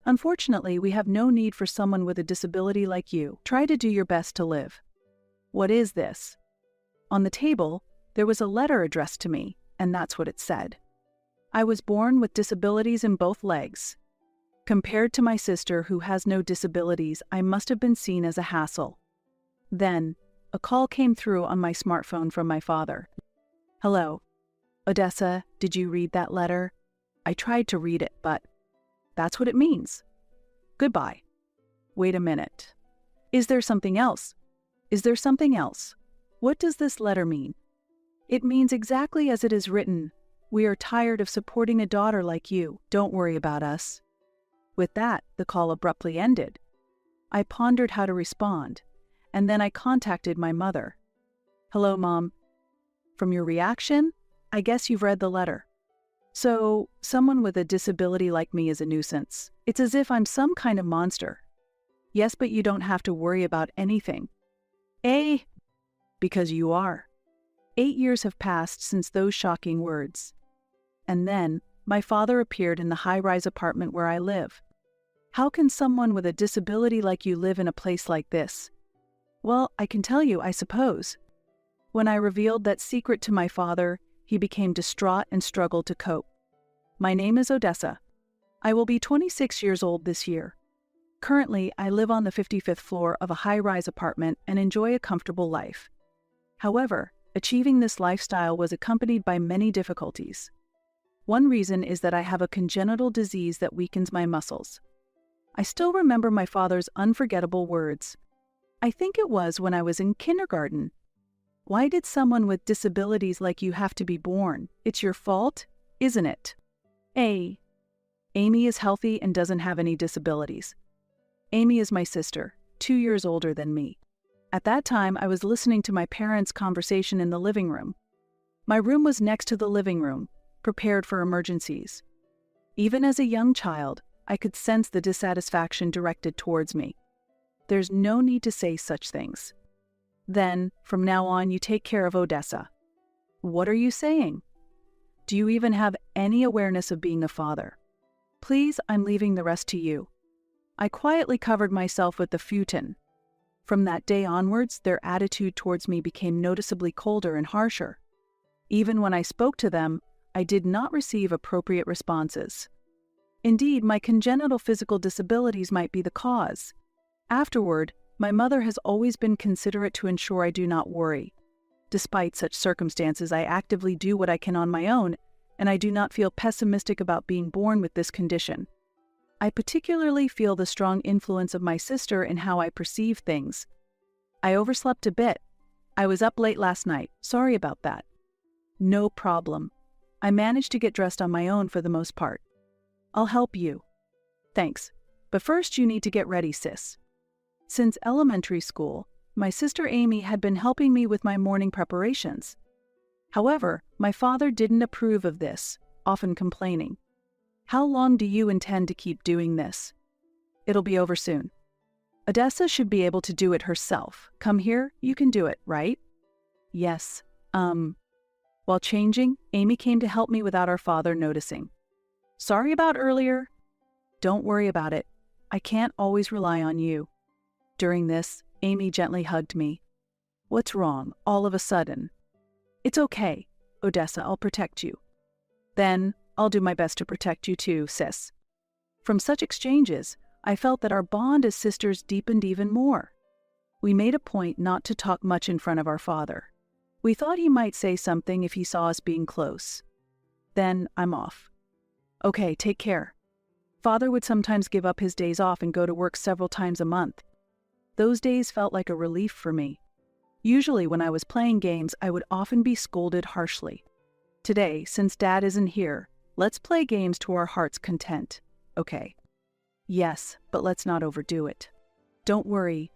Unfortunately, we have no need for someone with a disability like you. Try to do your best to live. What is this? On the table, there was a letter addressed to me, and that's what it said. I was born with disabilities in both legs. Compared to my sister who has no disabilities, I must have been seen as a hassle. Then, a call came through on my smartphone from my father. Hello. Odessa, did you read that letter? I tried to read it, but that's what it means. Goodbye. Wait a minute. Is there something else? Is there something else? What does this letter mean? It means exactly as it is written. We are tired of supporting a daughter like you. Don't worry about us. With that, the call abruptly ended. I pondered how to respond, and then I contacted my mother. Hello, Mom. From your reaction, I guess you've read the letter. So, someone with a disability like me is a nuisance. It's as if I'm some kind of monster. Yes, but you don't have to worry about anything. Because you are. 8 years have passed since those shocking words. And then, my father appeared in the high-rise apartment where I live. How can someone with a disability like you live in a place like this? Well, I can tell you, I suppose. When I revealed that secret to my father, he became distraught and struggled to cope. My name is Odessa. I will be 26 years old this year. Currently, I live on the 55th floor of a high-rise apartment and enjoy a comfortable life. However, achieving this lifestyle was accompanied by many difficulties. One reason is that I have a congenital disease that weakens my muscles. I still remember my father's unforgettable words. I think it was when I was in kindergarten. Why did someone with disabilities like you have to be born? It's your fault, isn't it? Amy is healthy and doesn't have any disabilities. Amy is my sister, 2 years older than me. At that time, I was listening to my parents' conversation in the living room. My room was next to the living room, prepared for emergencies. Even as a young child, I could sense the dissatisfaction directed towards me. There's no need to say such things. Then, from now on, you take care of Odessa. What are you saying? Do you even have any awareness of being a father? Please, I'm leaving the rest to you. I quietly covered myself with the futon. From that day onwards, their attitude towards me became noticeably colder and harsher. Even when I spoke to them, I did not receive appropriate responses. Indeed, my congenital physical disabilities might be the cause. Afterward, my mother has always been considerate to ensure I do not worry. Despite such circumstances, I actively do what I can on my own, and I do not feel pessimistic about being born with this condition. I particularly feel the strong influence of my sister in how I perceive things. I overslept a bit. I was up late last night. Sorry about that. No problem. I managed to get dressed on my own for the most part. I'll help you. Thanks. But first you need to get ready, sis. Since elementary school, my sister Amy had been helping me with my morning preparations. However, my father didn't approve of this, often complaining. How long do you intend to keep doing this? It'll be over soon. Odessa should be able to do it herself. Come here, you can do it, right? Yes. While changing, Amy came to help me without our father noticing. Sorry about earlier. Don't worry about it. I can't always rely on you. During this, Amy gently hugged me. What's wrong, all of a sudden? It's okay, Odessa, I'll protect you. Then, I'll do my best to protect you too, sis. From such exchanges, I felt that our bond as sisters deepened even more. We made a point not to talk much in front of our father. We thought he might say something if he saw us being close. Then, I'm off. Okay, take care. Father would sometimes give up his days off and go to work several times a month. Those days felt like a relief for me. Usually when I was playing games, I would often be scolded harshly. Today, since Dad isn't here, let's play games to our heart's content. Okay. Yes, but let's not overdo it. Don't worry.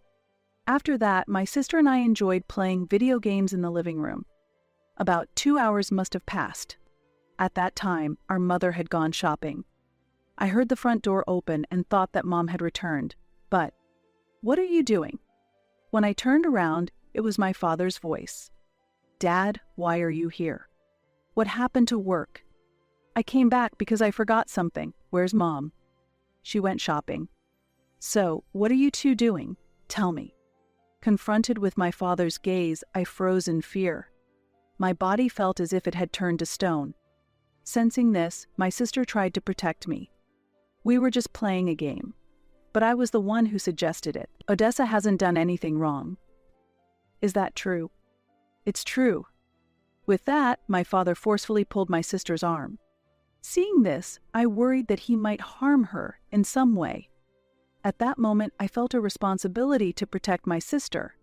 After that, my sister and I enjoyed playing video games in the living room. About 2 hours must have passed. At that time, our mother had gone shopping. I heard the front door open and thought that Mom had returned. But, what are you doing? When I turned around, it was my father's voice. Dad, why are you here? What happened to work? I came back because I forgot something. Where's Mom? She went shopping. So, what are you two doing? Tell me. Confronted with my father's gaze, I froze in fear. My body felt as if it had turned to stone. Sensing this, my sister tried to protect me. We were just playing a game. But I was the one who suggested it. Odessa hasn't done anything wrong. Is that true? It's true. With that, my father forcefully pulled my sister's arm. Seeing this, I worried that he might harm her in some way. At that moment, I felt a responsibility to protect my sister.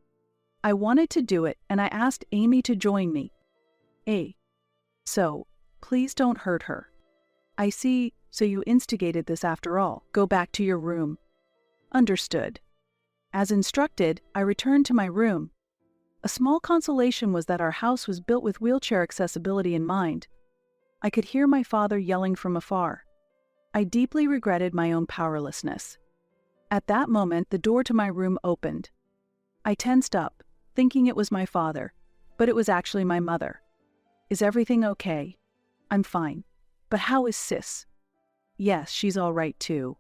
I wanted to do it, and I asked Amy to join me. So, please don't hurt her. I see, so you instigated this after all. Go back to your room. Understood. As instructed, I returned to my room. A small consolation was that our house was built with wheelchair accessibility in mind. I could hear my father yelling from afar. I deeply regretted my own powerlessness. At that moment, the door to my room opened. I tensed up, thinking it was my father, but it was actually my mother. Is everything okay? I'm fine. But how is Sis? Yes, she's all right too.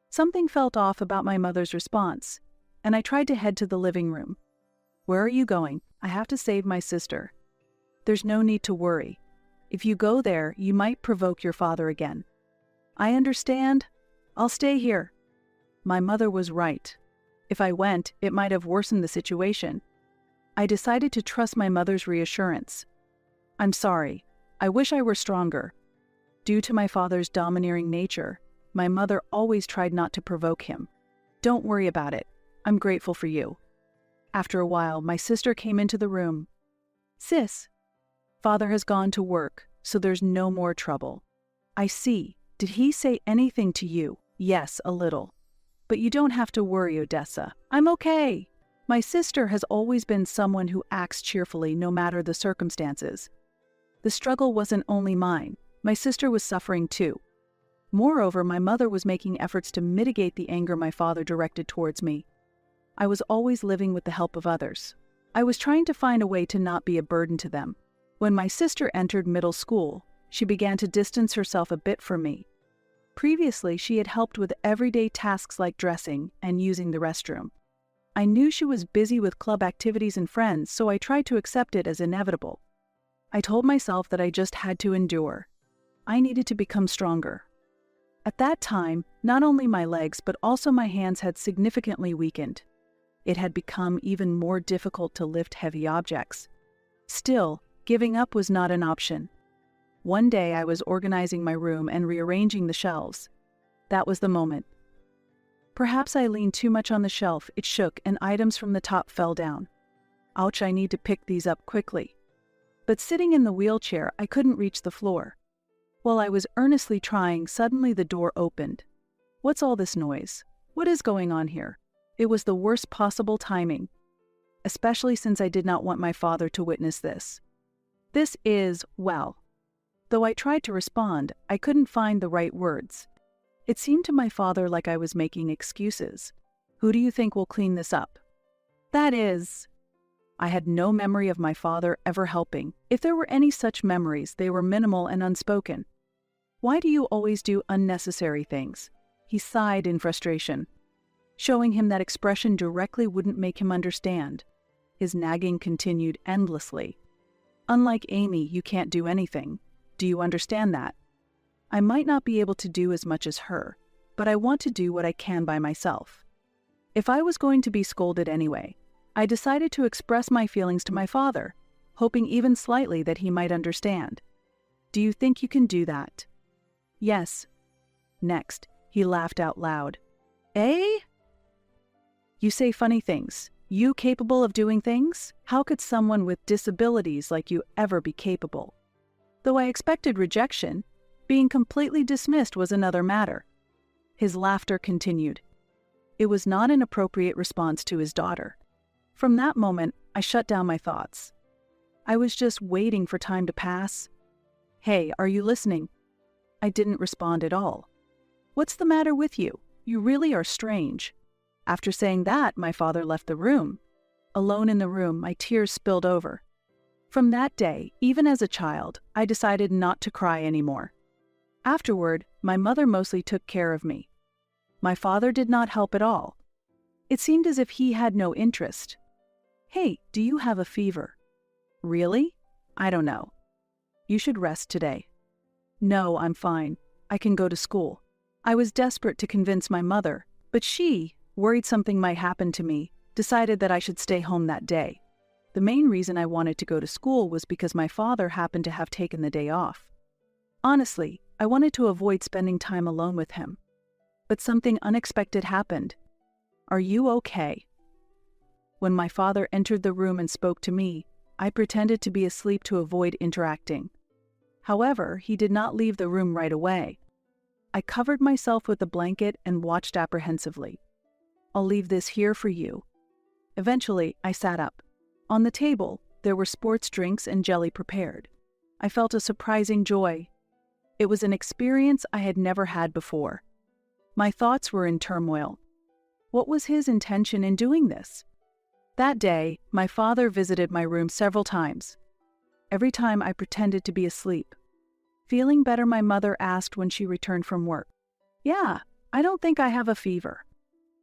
Something felt off about my mother's response, and I tried to head to the living room. Where are you going? I have to save my sister. There's no need to worry. If you go there, you might provoke your father again. I understand. I'll stay here. My mother was right. If I went, it might have worsened the situation. I decided to trust my mother's reassurance. I'm sorry. I wish I were stronger. Due to my father's domineering nature, my mother always tried not to provoke him. Don't worry about it. I'm grateful for you. After a while, my sister came into the room. Sis, father has gone to work, so there's no more trouble. I see. Did he say anything to you? Yes, a little. But you don't have to worry, Odessa. I'm okay. My sister has always been someone who acts cheerfully no matter the circumstances. The struggle wasn't only mine. My sister was suffering too. Moreover, my mother was making efforts to mitigate the anger my father directed towards me. I was always living with the help of others. I was trying to find a way to not be a burden to them. When my sister entered middle school, she began to distance herself a bit from me. Previously, she had helped with everyday tasks like dressing and using the restroom. I knew she was busy with club activities and friends, so I tried to accept it as inevitable. I told myself that I just had to endure. I needed to become stronger. At that time, not only my legs but also my hands had significantly weakened. It had become even more difficult to lift heavy objects. Still, giving up was not an option. One day I was organizing my room and rearranging the shelves. That was the moment. Perhaps I leaned too much on the shelf, it shook, and items from the top fell down. Ouch, I need to pick these up quickly. But sitting in the wheelchair, I couldn't reach the floor. While I was earnestly trying, suddenly the door opened. What's all this noise? What is going on here? It was the worst possible timing, especially since I did not want my father to witness this. This is, well. Though I tried to respond, I couldn't find the right words. It seemed to my father like I was making excuses. Who do you think will clean this up? That is... I had no memory of my father ever helping. If there were any such memories, they were minimal and unspoken. Why do you always do unnecessary things? He sighed in frustration. Showing him that expression directly wouldn't make him understand. His nagging continued endlessly. Unlike Amy, you can't do anything. Do you understand that? I might not be able to do as much as her, but I want to do what I can by myself. If I was going to be scolded anyway, I decided to express my feelings to my father, hoping even slightly that he might understand. Do you think you can do that? Yes. Next, he laughed out loud. Eh? You say funny things. You capable of doing things? How could someone with disabilities like you ever be capable? Though I expected rejection, being completely dismissed was another matter. His laughter continued. It was not an appropriate response to his daughter. From that moment, I shut down my thoughts. I was just waiting for time to pass. Hey, are you listening? I didn't respond at all. What's the matter with you? You really are strange. After saying that, my father left the room. Alone in the room, my tears spilled over. From that day, even as a child, I decided not to cry anymore. Afterward, my mother mostly took care of me. My father did not help at all. It seemed as if he had no interest. Hey, do you have a fever? Really? I don't know. You should rest today. No, I'm fine. I can go to school. I was desperate to convince my mother, but she, worried something might happen to me, decided that I should stay home that day. The main reason I wanted to go to school was because my father happened to have taken the day off. Honestly, I wanted to avoid spending time alone with him. But something unexpected happened. Are you okay? When my father entered the room and spoke to me, I pretended to be asleep to avoid interacting. However, he did not leave the room right away. I covered myself with a blanket and watched apprehensively. I'll leave this here for you. Eventually, I sat up. On the table, there were sports drinks and jelly prepared. I felt a surprising joy. It was an experience I had never had before. My thoughts were in turmoil. What was his intention in doing this? That day, my father visited my room several times. Every time I pretended to be asleep. Feeling better, my mother asked when she returned from work. Yeah, I don't think I have a fever.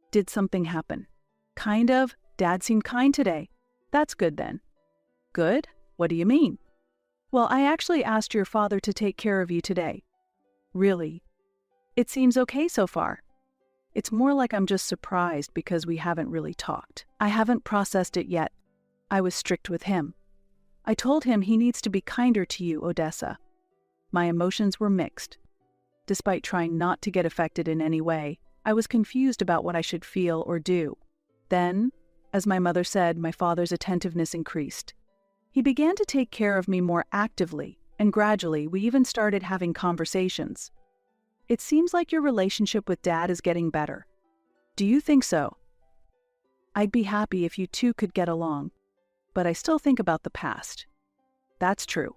Did something happen? Kind of. Dad seemed kind today. That's good then. Good? What do you mean? Well, I actually asked your father to take care of you today. Really? It seems okay so far. It's more like I'm just surprised because we haven't really talked. I haven't processed it yet. I was strict with him. I told him he needs to be kinder to you, Odessa. My emotions were mixed. Despite trying not to get affected in any way, I was confused about what I should feel or do. Then, as my mother said, my father's attentiveness increased. He began to take care of me more actively, and gradually we even started having conversations. It seems like your relationship with Dad is getting better. Do you think so? I'd be happy if you two could get along, but I still think about the past. That's true.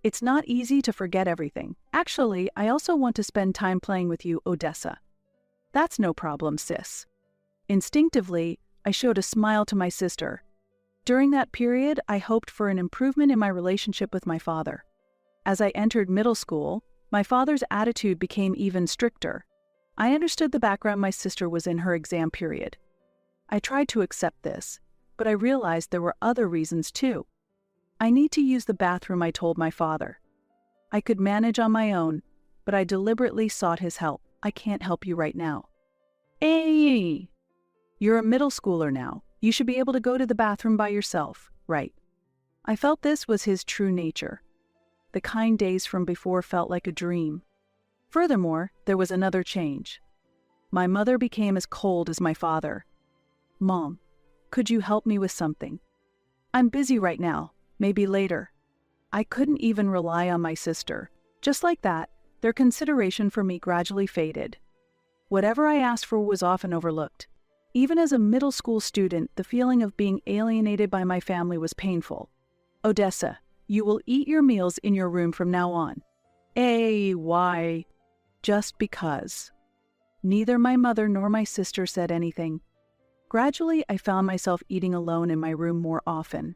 It's not easy to forget everything. Actually, I also want to spend time playing with you, Odessa. That's no problem, sis. Instinctively, I showed a smile to my sister. During that period, I hoped for an improvement in my relationship with my father. As I entered middle school, my father's attitude became even stricter. I understood the background my sister was in her exam period. I tried to accept this, but I realized there were other reasons too. I need to use the bathroom, I told my father. I could manage on my own, but I deliberately sought his help. I can't help you right now. Hey! You're a middle schooler now. You should be able to go to the bathroom by yourself, right? I felt this was his true nature. The kind days from before felt like a dream. Furthermore, there was another change. My mother became as cold as my father. Mom, could you help me with something? I'm busy right now, maybe later. I couldn't even rely on my sister. Just like that, their consideration for me gradually faded. Whatever I asked for was often overlooked. Even as a middle school student, the feeling of being alienated by my family was painful. Odessa, you will eat your meals in your room from now on. Why? Just because. Neither my mother nor my sister said anything. Gradually, I found myself eating alone in my room more often.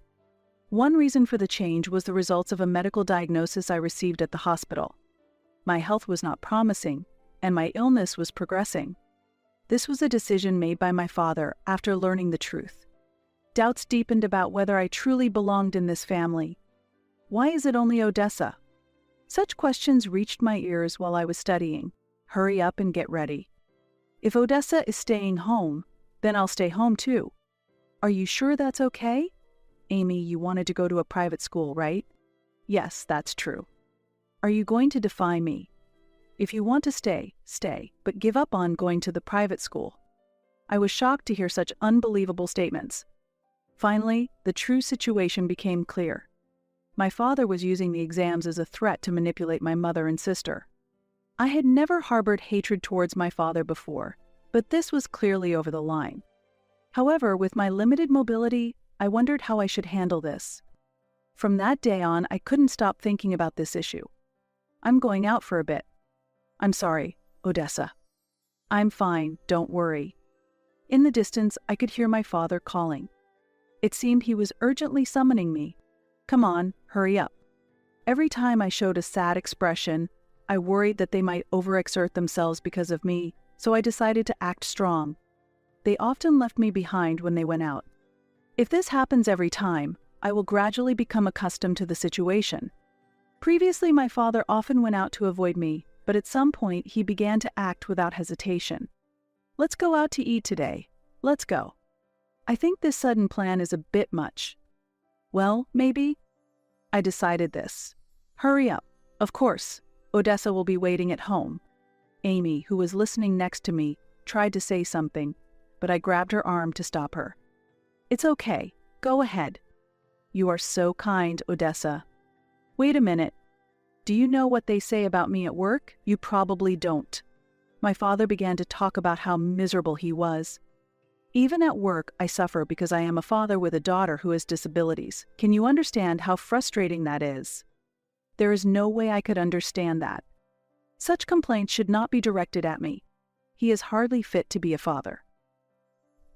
One reason for the change was the results of a medical diagnosis I received at the hospital. My health was not promising, and my illness was progressing. This was a decision made by my father after learning the truth. Doubts deepened about whether I truly belonged in this family. Why is it only Odessa? Such questions reached my ears while I was studying. Hurry up and get ready. If Odessa is staying home, then I'll stay home too. Are you sure that's okay? Amy, you wanted to go to a private school, right? Yes, that's true. Are you going to defy me? If you want to stay, stay, but give up on going to the private school. I was shocked to hear such unbelievable statements. Finally, the true situation became clear. My father was using the exams as a threat to manipulate my mother and sister. I had never harbored hatred towards my father before, but this was clearly over the line. However, with my limited mobility, I wondered how I should handle this. From that day on, I couldn't stop thinking about this issue. I'm going out for a bit. I'm sorry, Odessa. I'm fine, don't worry. In the distance, I could hear my father calling. It seemed he was urgently summoning me. Come on, hurry up. Every time I showed a sad expression, I worried that they might overexert themselves because of me, so I decided to act strong. They often left me behind when they went out. If this happens every time, I will gradually become accustomed to the situation. Previously, my father often went out to avoid me, but at some point he began to act without hesitation. Let's go out to eat today. Let's go. I think this sudden plan is a bit much. Well, maybe. I decided this. Hurry up. Of course, Odessa will be waiting at home. Amy, who was listening next to me, tried to say something, but I grabbed her arm to stop her. It's okay. Go ahead. You are so kind, Odessa. Wait a minute. Do you know what they say about me at work? You probably don't. My father began to talk about how miserable he was. Even at work, I suffer because I am a father with a daughter who has disabilities. Can you understand how frustrating that is? There is no way I could understand that. Such complaints should not be directed at me. He is hardly fit to be a father.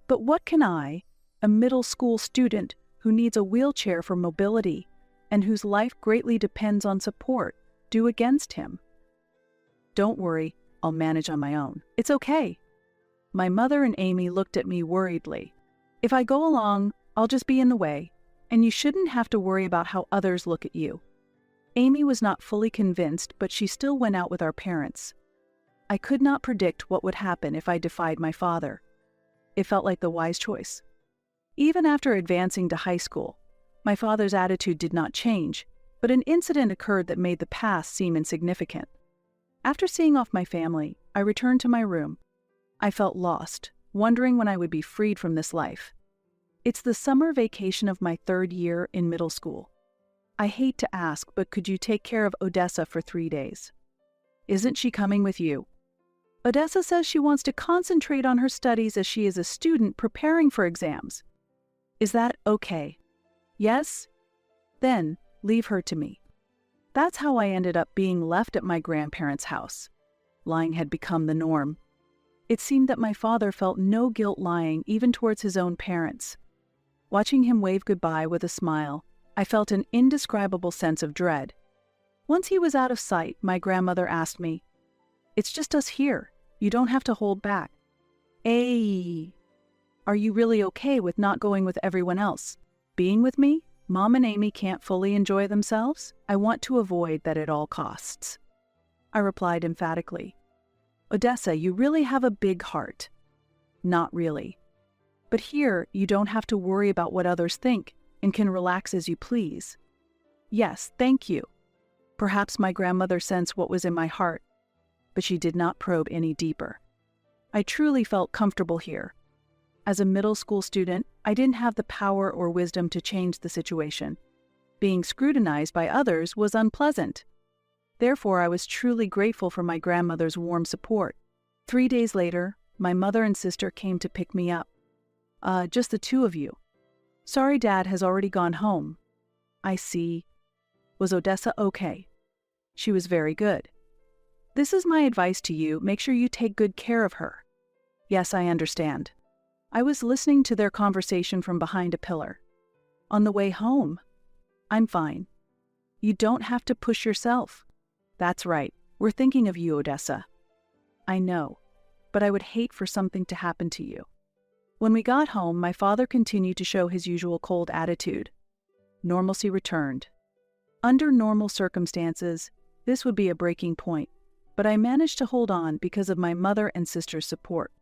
But what can I, a middle school student who needs a wheelchair for mobility and whose life greatly depends on support, do against him? Don't worry, I'll manage on my own. It's okay. My mother and Amy looked at me worriedly. If I go along, I'll just be in the way, and you shouldn't have to worry about how others look at you. Amy was not fully convinced, but she still went out with our parents. I could not predict what would happen if I defied my father. It felt like the wise choice. Even after advancing to high school, my father's attitude did not change, but an incident occurred that made the past seem insignificant. After seeing off my family, I returned to my room. I felt lost, wondering when I would be freed from this life. It's the summer vacation of my 3rd year in middle school. I hate to ask, but could you take care of Odessa for 3 days? Isn't she coming with you? Odessa says she wants to concentrate on her studies as she is a student preparing for exams. Is that okay? Yes? Then, leave her to me. That's how I ended up being left at my grandparents' house. Lying had become the norm. It seemed that my father felt no guilt lying even towards his own parents. Watching him wave goodbye with a smile, I felt an indescribable sense of dread. Once he was out of sight, my grandmother asked me, "It's just us here. You don't have to hold back." Hey, are you really okay with not going with everyone else? Being with me? Mom and Amy can't fully enjoy themselves? I want to avoid that at all costs. I replied emphatically. Odessa, you really have a big heart. Not really. But here, you don't have to worry about what others think and can relax as you please. Yes, thank you. Perhaps my grandmother sensed what was in my heart, but she did not probe any deeper. I truly felt comfortable here. As a middle school student, I didn't have the power or wisdom to change the situation. Being scrutinized by others was unpleasant. Therefore, I was truly grateful for my grandmother's warm support. 3 days later, my mother and sister came to pick me up. Just the 2 of you. Sorry, Dad has already gone home. I see. Was Odessa okay? She was very good. This is my advice to you. Make sure you take good care of her. Yes, I understand. I was listening to their conversation from behind a pillar. On the way home, I'm fine. You don't have to push yourself. That's right. We're thinking of you, Odessa. I know, but I would hate for something to happen to you. When we got home, my father continued to show his usual cold attitude. Normalcy returned. Under normal circumstances, this would be a breaking point, but I managed to hold on because of my mother and sister's support.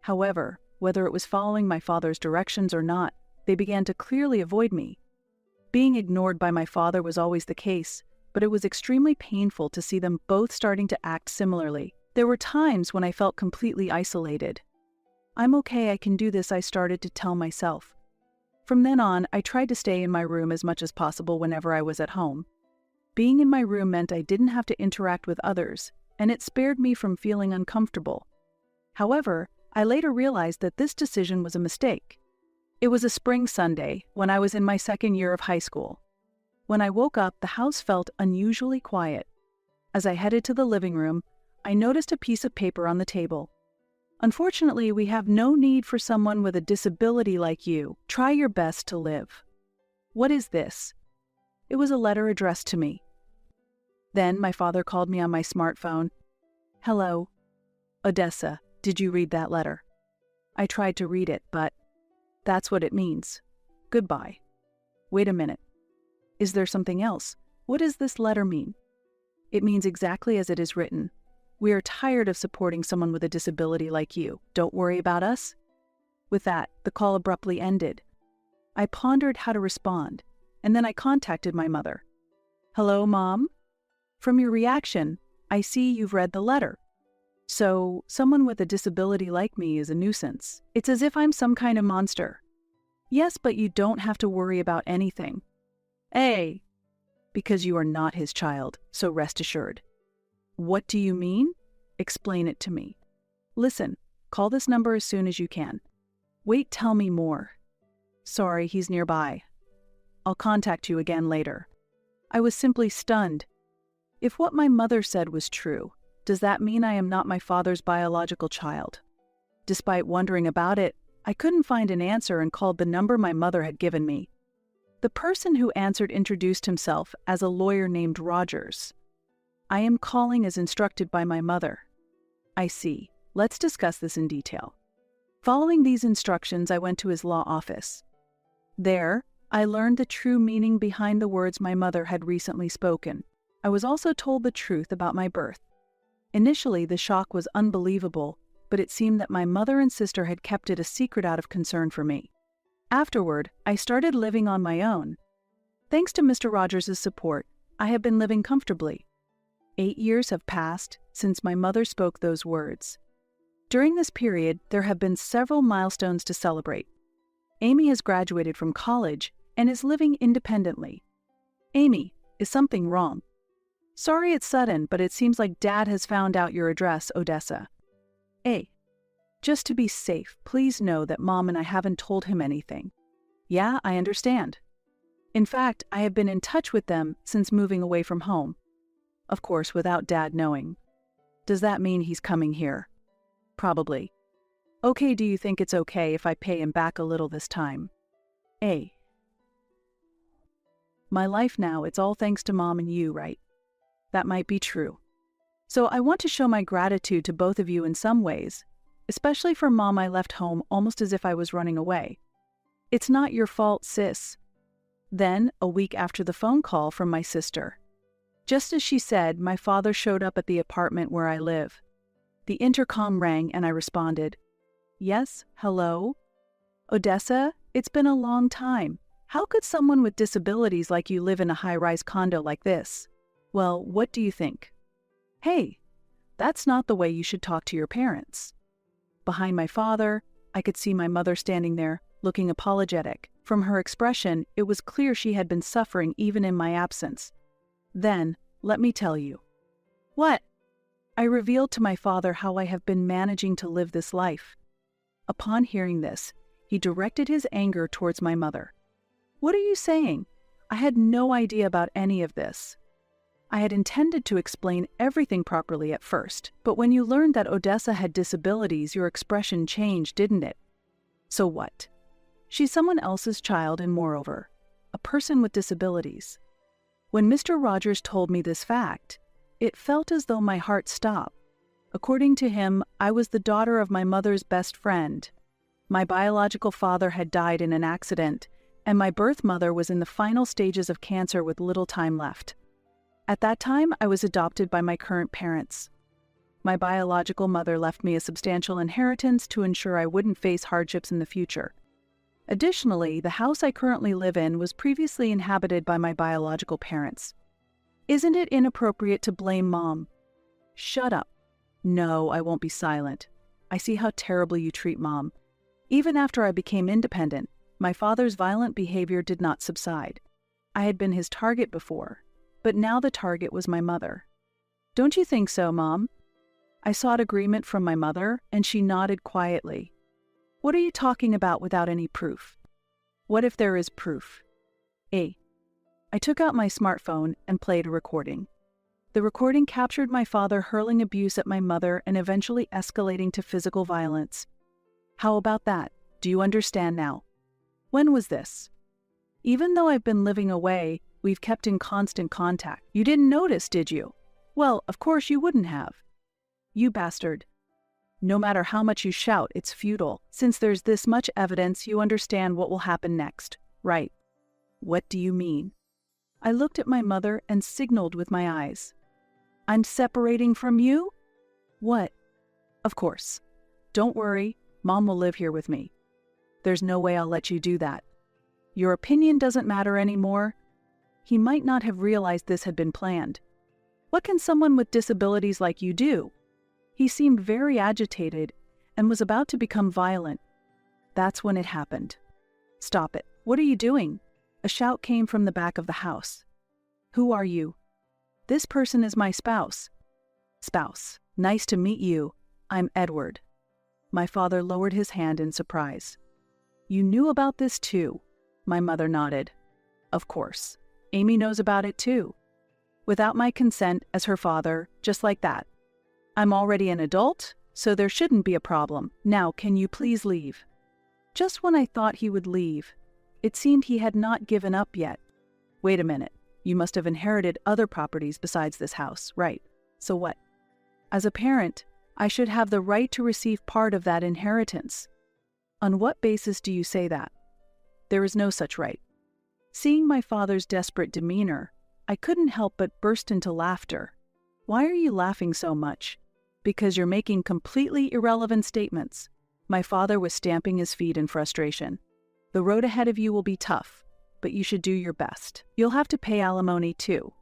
However, whether it was following my father's directions or not, they began to clearly avoid me. Being ignored by my father was always the case, but it was extremely painful to see them both starting to act similarly. There were times when I felt completely isolated. I'm okay, I can do this, I started to tell myself. From then on, I tried to stay in my room as much as possible whenever I was at home. Being in my room meant I didn't have to interact with others, and it spared me from feeling uncomfortable. However, I later realized that this decision was a mistake. It was a spring Sunday when I was in my 2nd year of high school. When I woke up, the house felt unusually quiet. As I headed to the living room, I noticed a piece of paper on the table. Unfortunately, we have no need for someone with a disability like you. Try your best to live. What is this? It was a letter addressed to me. Then my father called me on my smartphone. Hello, Odessa. Did you read that letter? I tried to read it, but that's what it means. Goodbye. Wait a minute. Is there something else? What does this letter mean? It means exactly as it is written. We are tired of supporting someone with a disability like you. Don't worry about us. With that, the call abruptly ended. I pondered how to respond, and then I contacted my mother. Hello, Mom? From your reaction, I see you've read the letter. So, someone with a disability like me is a nuisance. It's as if I'm some kind of monster. Yes, but you don't have to worry about anything. Because you are not his child, so rest assured. What do you mean? Explain it to me. Listen, call this number as soon as you can. Wait, tell me more. Sorry, he's nearby. I'll contact you again later. I was simply stunned. If what my mother said was true, does that mean I am not my father's biological child? Despite wondering about it, I couldn't find an answer and called the number my mother had given me. The person who answered introduced himself as a lawyer named Rogers. I am calling as instructed by my mother. I see. Let's discuss this in detail. Following these instructions, I went to his law office. There, I learned the true meaning behind the words my mother had recently spoken. I was also told the truth about my birth. Initially, the shock was unbelievable, but it seemed that my mother and sister had kept it a secret out of concern for me. Afterward, I started living on my own. Thanks to Mr. Rogers' support, I have been living comfortably. 8 years have passed since my mother spoke those words. During this period, there have been several milestones to celebrate. Amy has graduated from college and is living independently. Amy, is something wrong? Sorry it's sudden, but it seems like Dad has found out your address, Odessa. Just to be safe, please know that Mom and I haven't told him anything. Yeah, I understand. In fact, I have been in touch with them since moving away from home. Of course, without Dad knowing. Does that mean he's coming here? Probably. Okay, do you think it's okay if I pay him back a little this time? My life now, it's all thanks to Mom and you, right? That might be true. So I want to show my gratitude to both of you in some ways, especially for Mom. I left home almost as if I was running away. It's not your fault, sis. Then, a week after the phone call from my sister, just as she said, my father showed up at the apartment where I live. The intercom rang and I responded. Yes, hello? Odessa, it's been a long time. How could someone with disabilities like you live in a high-rise condo like this? Well, what do you think? Hey, that's not the way you should talk to your parents. Behind my father, I could see my mother standing there, looking apologetic. From her expression, it was clear she had been suffering even in my absence. Then, let me tell you. What? I revealed to my father how I have been managing to live this life. Upon hearing this, he directed his anger towards my mother. What are you saying? I had no idea about any of this. I had intended to explain everything properly at first, but when you learned that Odessa had disabilities, your expression changed, didn't it? So what? She's someone else's child and, moreover, a person with disabilities. When Mr. Rogers told me this fact, it felt as though my heart stopped. According to him, I was the daughter of my mother's best friend. My biological father had died in an accident, and my birth mother was in the final stages of cancer with little time left. At that time, I was adopted by my current parents. My biological mother left me a substantial inheritance to ensure I wouldn't face hardships in the future. Additionally, the house I currently live in was previously inhabited by my biological parents. Isn't it inappropriate to blame Mom? Shut up. No, I won't be silent. I see how terribly you treat Mom. Even after I became independent, my father's violent behavior did not subside. I had been his target before, but now the target was my mother. Don't you think so, Mom? I sought agreement from my mother, and she nodded quietly. What are you talking about without any proof? What if there is proof? I took out my smartphone and played a recording. The recording captured my father hurling abuse at my mother and eventually escalating to physical violence. How about that? Do you understand now? When was this? Even though I've been living away, we've kept in constant contact. You didn't notice, did you? Well, of course you wouldn't have. You bastard. No matter how much you shout, it's futile. Since there's this much evidence, you understand what will happen next, right? What do you mean? I looked at my mother and signaled with my eyes. I'm separating from you? What? Of course. Don't worry, Mom will live here with me. There's no way I'll let you do that. Your opinion doesn't matter anymore. He might not have realized this had been planned. What can someone with disabilities like you do? He seemed very agitated and was about to become violent. That's when it happened. Stop it. What are you doing? A shout came from the back of the house. Who are you? This person is my spouse. Spouse. Nice to meet you. I'm Edward. My father lowered his hand in surprise. You knew about this too? My mother nodded. Of course. Amy knows about it too. Without my consent as her father, just like that. I'm already an adult, so there shouldn't be a problem. Now, can you please leave? Just when I thought he would leave, it seemed he had not given up yet. Wait a minute. You must have inherited other properties besides this house, right? So what? As a parent, I should have the right to receive part of that inheritance. On what basis do you say that? There is no such right. Seeing my father's desperate demeanor, I couldn't help but burst into laughter. Why are you laughing so much? Because you're making completely irrelevant statements. My father was stamping his feet in frustration. The road ahead of you will be tough, but you should do your best. You'll have to pay alimony too.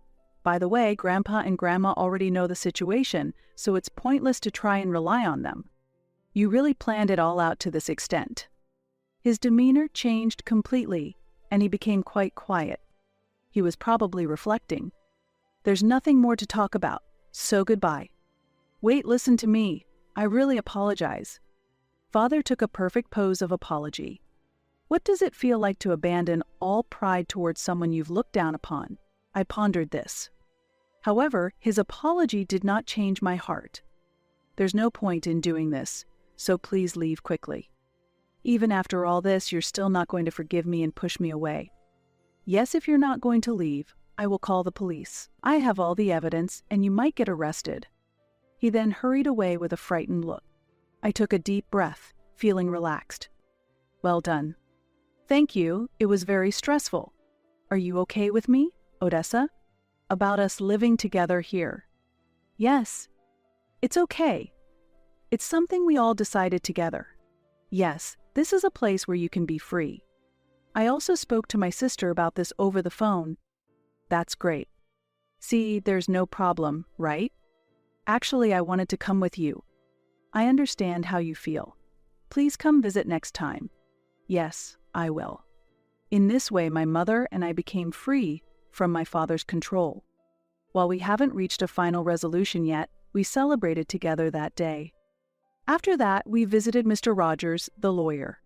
By the way, Grandpa and Grandma already know the situation, so it's pointless to try and rely on them. You really planned it all out to this extent. His demeanor changed completely, and he became quite quiet. He was probably reflecting. There's nothing more to talk about, so goodbye. Wait, listen to me. I really apologize. Father took a perfect pose of apology. What does it feel like to abandon all pride towards someone you've looked down upon? I pondered this. However, his apology did not change my heart. There's no point in doing this, so please leave quickly. Even after all this, you're still not going to forgive me and push me away. Yes, if you're not going to leave, I will call the police. I have all the evidence, and you might get arrested. He then hurried away with a frightened look. I took a deep breath, feeling relaxed. Well done. Thank you, it was very stressful. Are you okay with me, Odessa? About us living together here? Yes. It's okay. It's something we all decided together. Yes, this is a place where you can be free. I also spoke to my sister about this over the phone. That's great. See, there's no problem, right? Actually, I wanted to come with you. I understand how you feel. Please come visit next time. Yes, I will. In this way, my mother and I became free from my father's control. While we haven't reached a final resolution yet, we celebrated together that day. After that, we visited Mr. Rogers, the lawyer.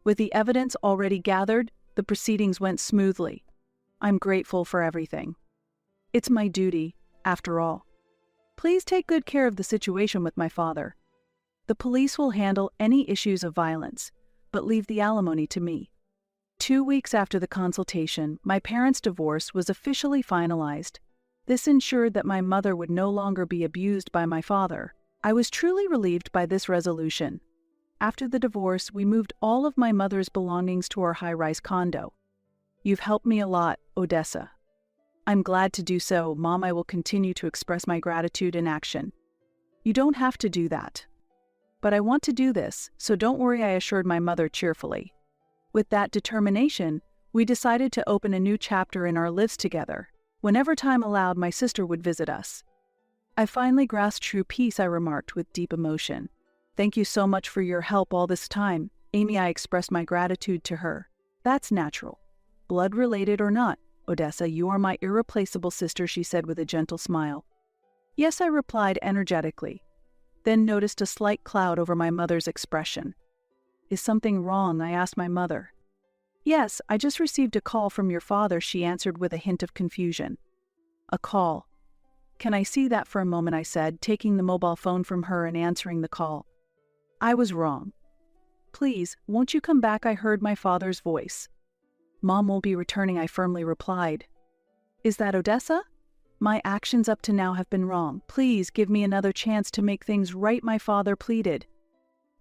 With the evidence already gathered, the proceedings went smoothly. I'm grateful for everything. It's my duty, after all. Please take good care of the situation with my father. The police will handle any issues of violence, but leave the alimony to me. 2 weeks after the consultation, my parents' divorce was officially finalized. This ensured that my mother would no longer be abused by my father. I was truly relieved by this resolution. After the divorce, we moved all of my mother's belongings to our high-rise condo. You've helped me a lot, Odessa. I'm glad to do so, Mom. I will continue to express my gratitude in action. You don't have to do that. But I want to do this, so don't worry, I assured my mother cheerfully. With that determination, we decided to open a new chapter in our lives together. Whenever time allowed, my sister would visit us. I finally grasped true peace, I remarked with deep emotion. Thank you so much for your help all this time, Amy. I expressed my gratitude to her. That's natural. Blood-related or not, Odessa, you are my irreplaceable sister, she said with a gentle smile. Yes, I replied energetically, then noticed a slight cloud over my mother's expression. Is something wrong? I asked my mother. Yes, I just received a call from your father, she answered with a hint of confusion. A call. Can I see that for a moment? I said, taking the mobile phone from her and answering the call. I was wrong. Please, won't you come back? I heard my father's voice. Mom won't be returning, I firmly replied. Is that Odessa? My actions up to now have been wrong. Please give me another chance to make things right, my father pleaded.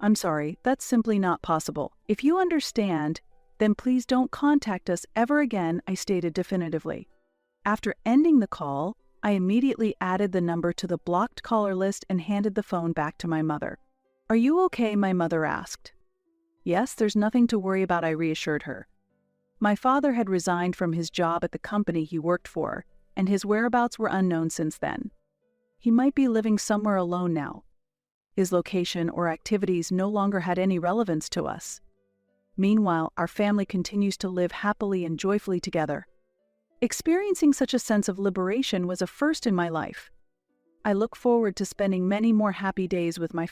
I'm sorry, that's simply not possible. If you understand, then please don't contact us ever again, I stated definitively. After ending the call, I immediately added the number to the blocked caller list and handed the phone back to my mother. Are you okay? My mother asked. Yes, there's nothing to worry about, I reassured her. My father had resigned from his job at the company he worked for, and his whereabouts were unknown since then. He might be living somewhere alone now. His location or activities no longer had any relevance to us. Meanwhile, our family continues to live happily and joyfully together. Experiencing such a sense of liberation was a first in my life. I look forward to spending many more happy days with my